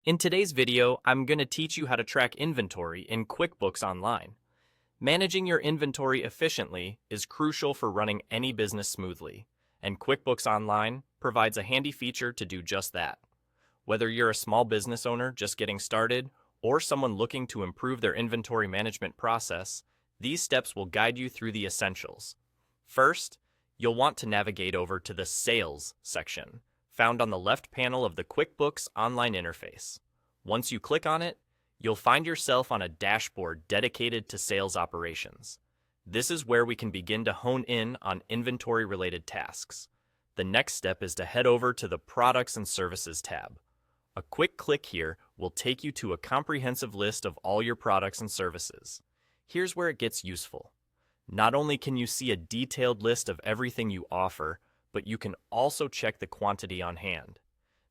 In today's video, I'm going to teach you how to track inventory in QuickBooks Online. Managing your inventory efficiently is crucial for running any business smoothly, and QuickBooks Online provides a handy feature to do just that. Whether you're a small business owner just getting started or someone looking to improve their inventory management process, these steps will guide you through the essentials. First, you'll want to navigate over to the Sales section, found on the left panel of the QuickBooks Online interface. Once you click on it, you'll find yourself on a dashboard dedicated to sales operations. This is where we can begin to hone in on inventory-related tasks. The next step is to head over to the Products and Services tab. A quick click here will take you to a comprehensive list of all your products and services. Here's where it gets useful. Not only can you see a detailed list of everything you offer, but you can also check the quantity on hand.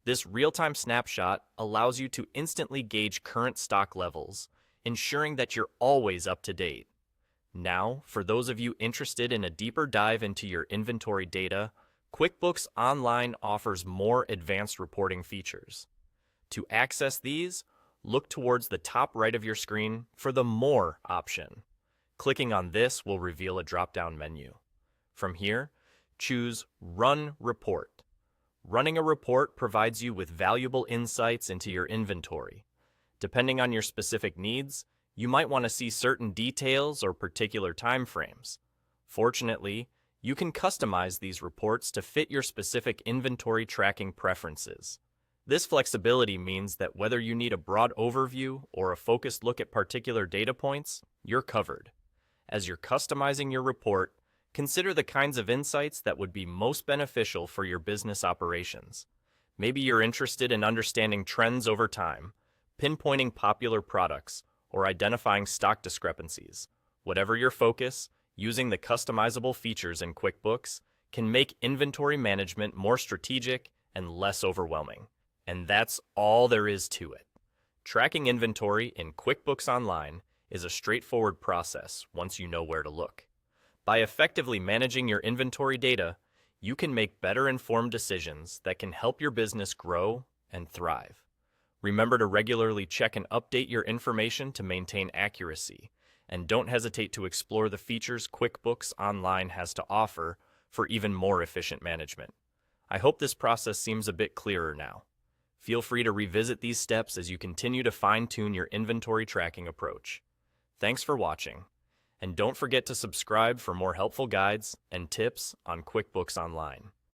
This real-time snapshot allows you to instantly gauge current stock levels, ensuring that you're always up to date. Now, for those of you interested in a deeper dive into your inventory data, QuickBooks Online offers more advanced reporting features. To access these, look towards the top right of your screen for the More option. Clicking on this will reveal a drop-down menu. From here, choose Run Report. Running a report provides you with valuable insights into your inventory. Depending on your specific needs, you might want to see certain details or particular time frames. Fortunately, you can customize these reports to fit your specific inventory tracking preferences. This flexibility means that whether you need a broad overview or a focused look at particular data points, you're covered. As you're customizing your report, consider the kinds of insights that would be most beneficial for your business operations. Maybe you're interested in understanding trends over time, pinpointing popular products, or identifying stock discrepancies. Whatever your focus, using the customizable features in QuickBooks can make inventory management more strategic and less overwhelming. And that's all there is to it. Tracking inventory in QuickBooks Online is a straightforward process once you know where to look. By effectively managing your inventory data, you can make better informed decisions that can help your business grow and thrive. Remember to regularly check and update your information to maintain accuracy, and don't hesitate to explore the features QuickBooks Online has to offer for even more efficient management. I hope this process seems a bit clearer now. Feel free to revisit these steps as you continue to fine-tune your inventory tracking approach. Thanks for watching. And don't forget to subscribe for more helpful guides and tips on QuickBooks Online.